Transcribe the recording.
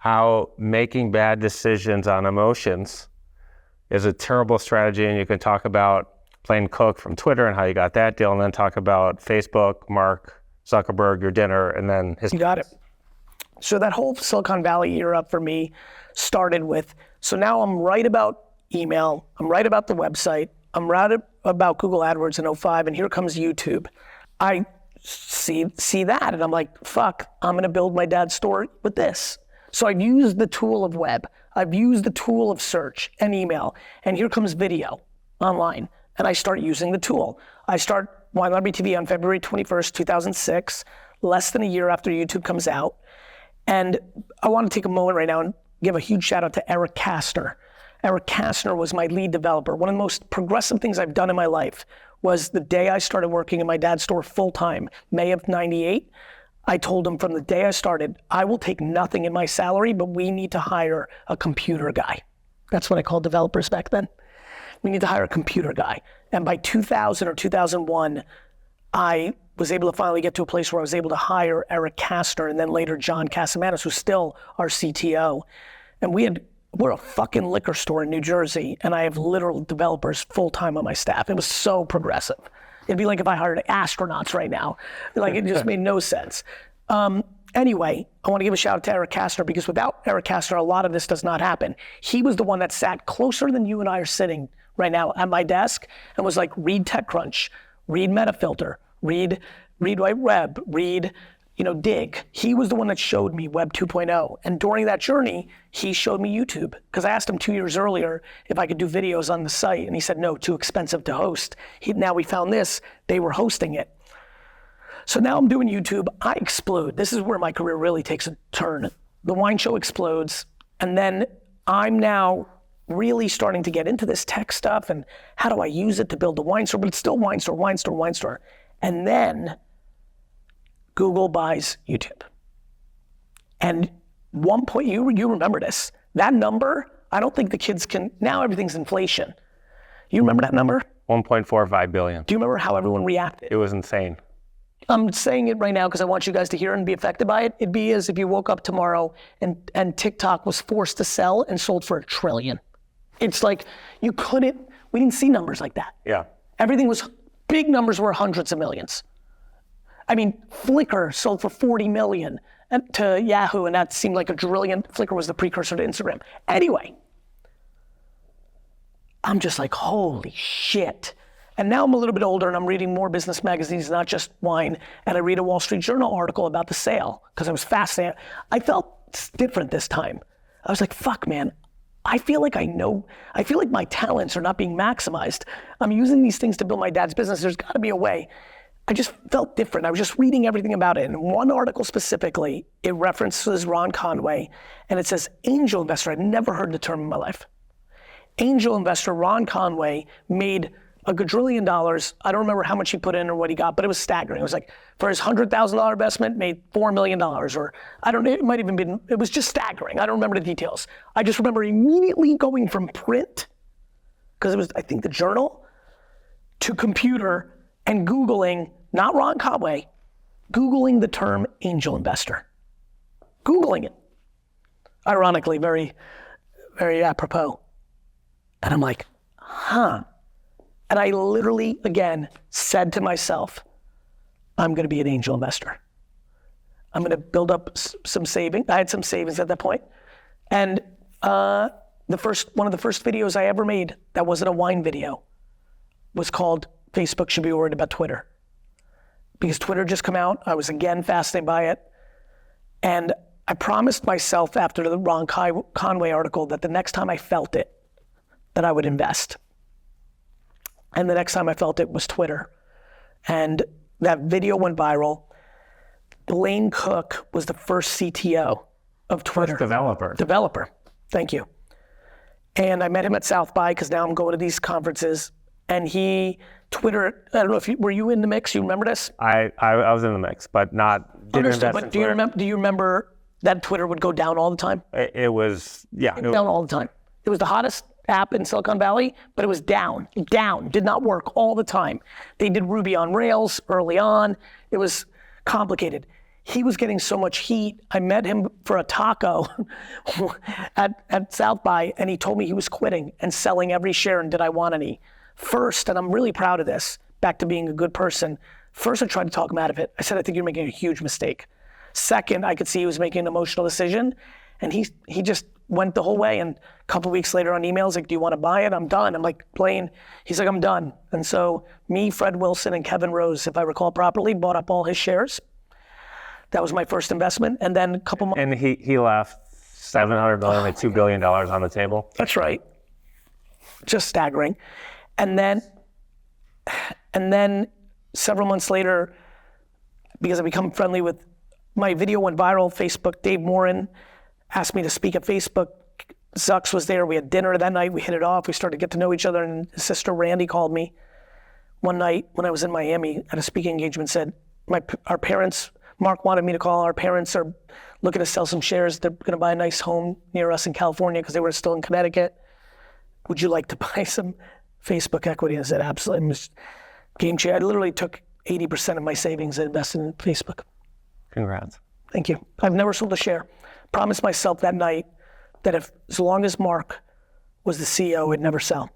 how making bad decisions on emotions is a terrible strategy. And you can talk about Plain Cook from Twitter and how you got that deal, and then talk about Facebook, Mark Zuckerberg, your dinner, and then his... You got it. So that whole Silicon Valley era for me started with, so now I'm right about email, I'm right about the website, I'm right about Google AdWords in 2005, and here comes YouTube. I see that, and I'm like, fuck, I'm gonna build my dad's store with this. So I've used the tool of web, I've used the tool of search and email, and here comes video online, and I start using the tool. I start Wine Library TV on February 21st, 2006, less than a year after YouTube comes out. And I want to take a moment right now and give a huge shout out to Eric Kastner. Eric Kastner was my lead developer. One of the most progressive things I've done in my life was the day I started working in my dad's store full time, May of '98. I told him from the day I started, I will take nothing in my salary, but we need to hire a computer guy. That's what I called developers back then. We need to hire a computer guy. And by 2000 or 2001, I was able to finally get to a place where I was able to hire Eric Kastner and then later John Casamanis, who's still our CTO. And we're a fucking liquor store in New Jersey, and I have literal developers full-time on my staff. It was so progressive. It'd be like if I hired astronauts right now. Like, it just made no sense. Anyway, I want to give a shout out to Eric Kastner, because without Eric Kastner, a lot of this does not happen. He was the one that sat closer than you and I are sitting right now at my desk and was like, read TechCrunch, read Metafilter, read White Web, read, Dig. He was the one that showed me Web 2.0. And during that journey, he showed me YouTube, because I asked him 2 years earlier if I could do videos on the site, and he said, no, too expensive to host. Now we found this, they were hosting it. So now I'm doing YouTube, I explode. This is where my career really takes a turn. The wine show explodes, and then I'm now really starting to get into this tech stuff, and how do I use it to build the wine store, but it's still wine store. And then Google buys YouTube. And one point, you remember this, that number, I don't think the kids can, now everything's inflation. You remember that number? 1.45 billion. Do you remember how everyone reacted? It was insane. I'm saying it right now because I want you guys to hear it and be affected by it. It'd be as if you woke up tomorrow and TikTok was forced to sell and sold for $1 trillion. It's like, we didn't see numbers like that. Yeah. Everything was, big numbers were hundreds of millions. I mean, Flickr sold for 40 million to Yahoo, and that seemed like $1 trillion. Flickr was the precursor to Instagram. Anyway, I'm just like, holy shit. And now I'm a little bit older and I'm reading more business magazines, not just wine, and I read a Wall Street Journal article about the sale, because I was fascinated. I felt different this time. I was like, fuck, man. I feel like my talents are not being maximized. I'm using these things to build my dad's business. There's gotta be a way. I just felt different. I was just reading everything about it. And one article specifically, it references Ron Conway, and it says angel investor. I'd never heard the term in my life. Angel investor Ron Conway made $1 gajillion. I don't remember how much he put in or what he got, but it was staggering. It was like, for his $100,000 investment, made $4 million, or I don't know, it might even been, it was just staggering. I don't remember the details. I just remember immediately going from print, because it was, I think, the Journal, to computer, and Googling, not Ron Conway, Googling the term angel investor. Googling it. Ironically, very, very apropos. And I'm like, huh. And I literally, again, said to myself, I'm gonna be an angel investor. I'm gonna build up some savings. I had some savings at that point. And one of the first videos I ever made that wasn't a wine video was called Facebook Should Be Worried About Twitter. Because Twitter just come out, I was again fascinated by it. And I promised myself after the Ron Conway article that the next time I felt it, that I would invest. And the next time I felt it was Twitter. And that video went viral. Blaine Cook was the first CTO of Twitter. First Developer, thank you. And I met him at South by, because now I'm going to these conferences. And Twitter, I don't know if were you in the mix? You remember this? I was in the mix, but didn't invest but in do you remember that Twitter would go down all the time? It was, yeah. It was down all the time. It was the hottest app in Silicon Valley, but it was down, did not work all the time. They did Ruby on Rails early on. It was complicated. he was getting so much heat. I met him for a taco at South by, and he told me he was quitting and selling every share and did I want any. First, and I'm really proud of this, back to being a good person, first I tried to talk him out of it. I said, I think you're making a huge mistake. Second, I could see he was making an emotional decision, and he just went the whole way. And a couple weeks later on emails, like, do you want to buy it? I'm done. I'm like, plain. He's like, I'm done. And so me, Fred Wilson, and Kevin Rose, if I recall properly, bought up all his shares. That was my first investment. And then a couple months. And he left $700 million, like $2 billion on the table. That's right. Just staggering. And then several months later, because I become friendly with, my video went viral, Facebook, Dave Morin asked me to speak at Facebook. Zucks was there, we had dinner that night, we hit it off, we started to get to know each other, and his sister Randy called me one night when I was in Miami at a speaking engagement, said, our parents, Mark wanted me to call, our parents are looking to sell some shares, they're gonna buy a nice home near us in California because they were still in Connecticut. Would you like to buy some Facebook equity? I said, absolutely. It was game changer. I literally took 80% of my savings and invested in Facebook. Congrats. Thank you. I've never sold a share. Promised myself that night that as long as Mark was the CEO, I'd never sell.